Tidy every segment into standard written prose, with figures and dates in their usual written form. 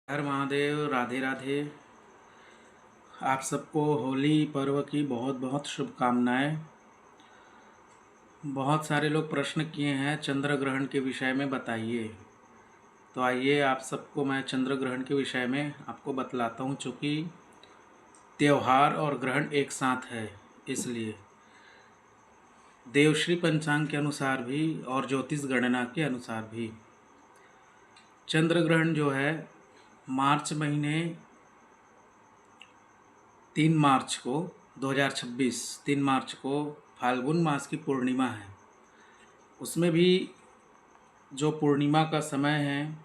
हर महादेव। राधे राधे। आप सबको होली पर्व की बहुत बहुत शुभकामनाएं। बहुत सारे लोग प्रश्न किए हैं चंद्र ग्रहण के विषय में बताइए। तो आइए आप सबको मैं चंद्र ग्रहण के विषय में आपको बतलाता हूँ। चूँकि त्यौहार और ग्रहण एक साथ है, इसलिए देवश्री पंचांग के अनुसार भी और ज्योतिष गणना के अनुसार भी चंद्र ग्रहण जो है मार्च महीने 3 मार्च को 2026 3 मार्च को फाल्गुन मास की पूर्णिमा है। उसमें भी जो पूर्णिमा का समय है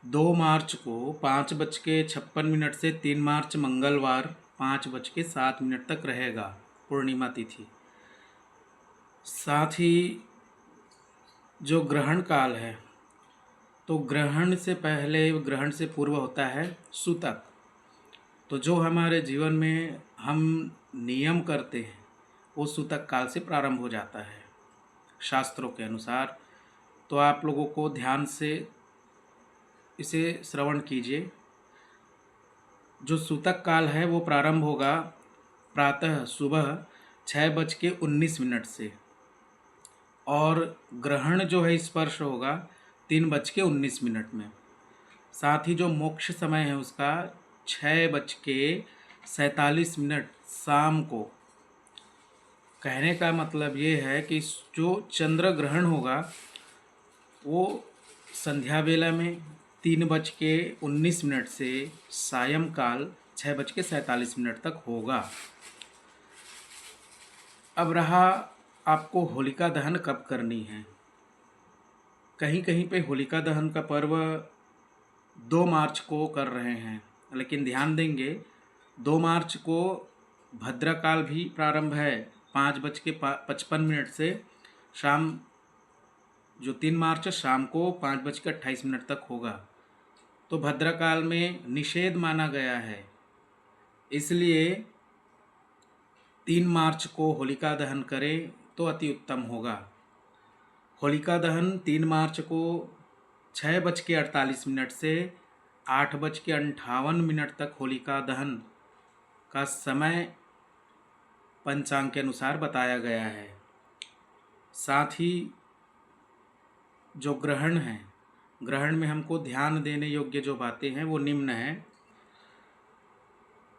2 मार्च को 5:56 से 3 मार्च मंगलवार 5:07 तक रहेगा पूर्णिमा तिथि। साथ ही जो ग्रहण काल है तो ग्रहण से पहले, ग्रहण से पूर्व होता है सूतक। तो जो हमारे जीवन में हम नियम करते हैं वो सूतक काल से प्रारंभ हो जाता है शास्त्रों के अनुसार। तो आप लोगों को ध्यान से इसे श्रवण कीजिए। जो सूतक काल है वो प्रारंभ होगा प्रातः सुबह 6:19 से, और ग्रहण जो है स्पर्श होगा 3:19 में। साथ ही जो मोक्ष समय है उसका 6:47 शाम को। कहने का मतलब ये है कि जो चंद्र ग्रहण होगा वो संध्या वेला में 3:19 से सायंकाल 6:47 तक होगा। अब रहा आपको होलिका दहन कब करनी है। कहीं कहीं पे होलिका दहन का पर्व 2 मार्च को कर रहे हैं, लेकिन ध्यान देंगे 2 मार्च को भद्रकाल भी प्रारंभ है 5:55 से। शाम जो 3 मार्च शाम को 5:28 तक होगा। तो भद्रकाल में निषेध माना गया है, इसलिए 3 मार्च को होलिका दहन करें तो अति उत्तम होगा। होलिका दहन 3 मार्च को 6:48 से 8:58 तक होलिका दहन का समय पंचांग के अनुसार बताया गया है। साथ ही जो ग्रहण है, ग्रहण में हमको ध्यान देने योग्य जो बातें हैं वो निम्न है।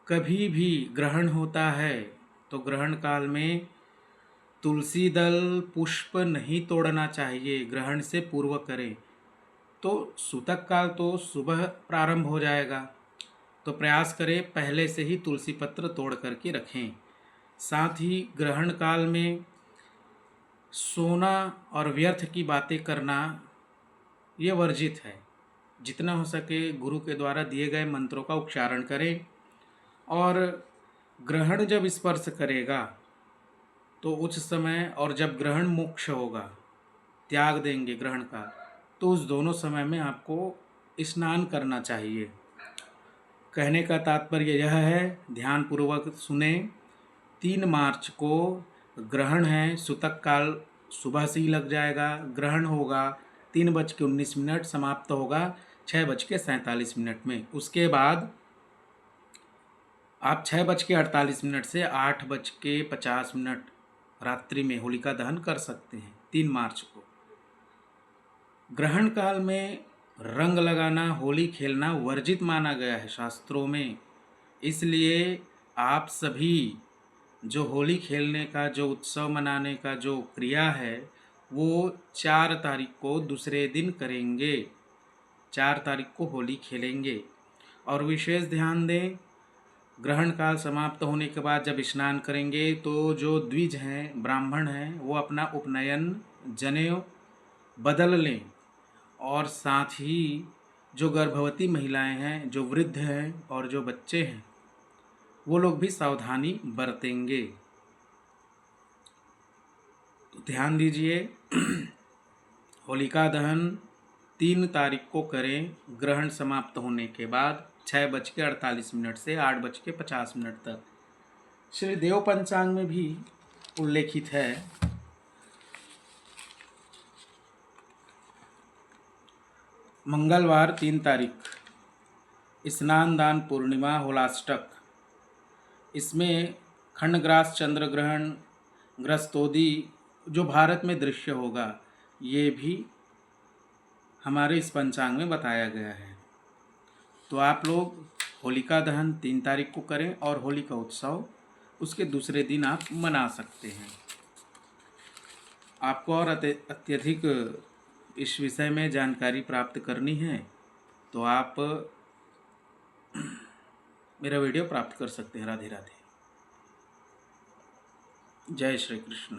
कभी भी ग्रहण होता है तो ग्रहण काल में तुलसी दल पुष्प नहीं तोड़ना चाहिए, ग्रहण से पूर्व करें। तो सूतक काल तो सुबह प्रारंभ हो जाएगा, तो प्रयास करें पहले से ही तुलसी पत्र तोड़ करके रखें। साथ ही ग्रहण काल में सोना और व्यर्थ की बातें करना ये वर्जित है। जितना हो सके गुरु के द्वारा दिए गए मंत्रों का उच्चारण करें, और ग्रहण जब स्पर्श करेगा तो उस समय, और जब ग्रहण मोक्ष होगा, त्याग देंगे ग्रहण का, तो उस दोनों समय में आपको स्नान करना चाहिए। कहने का तात्पर्य यह है, ध्यानपूर्वक सुने। 3 मार्च को ग्रहण है, सूतक काल सुबह से ही लग जाएगा। ग्रहण होगा 3:19, समाप्त होगा 6:47 में। उसके बाद आप 6:48 से 8:50 रात्रि में होलिका दहन कर सकते हैं 3 मार्च को। ग्रहण काल में रंग लगाना, होली खेलना वर्जित माना गया है शास्त्रों में। इसलिए आप सभी जो होली खेलने का, जो उत्सव मनाने का जो क्रिया है वो 4 तारीख को दूसरे दिन करेंगे। 4 तारीख को होली खेलेंगे। और विशेष ध्यान दें, ग्रहण काल समाप्त होने के बाद जब स्नान करेंगे तो जो द्विज हैं, ब्राह्मण हैं, वो अपना उपनयन जनेऊ बदल लें। और साथ ही जो गर्भवती महिलाएं हैं, जो वृद्ध हैं और जो बच्चे हैं, वो लोग भी सावधानी बरतेंगे। तो ध्यान दीजिए, होलिका दहन 3 तारीख को करें ग्रहण समाप्त होने के बाद 6:48 से 8:50 तक। श्री देव पंचांग में भी उल्लेखित है। मंगलवार 3 तारीख स्नान दान पूर्णिमा होलाष्टक, इसमें खंडग्रास चंद्र ग्रहण, ग्रस्तोदी जो भारत में दृश्य होगा, ये भी हमारे इस पंचांग में बताया गया है। तो आप लोग होलिका दहन 3 तारीख को करें और होली का उत्सव उसके दूसरे दिन आप मना सकते हैं। आपको और अत्यधिक इस विषय में जानकारी प्राप्त करनी है तो आप मेरा वीडियो प्राप्त कर सकते हैं। राधे राधे। जय श्री कृष्ण।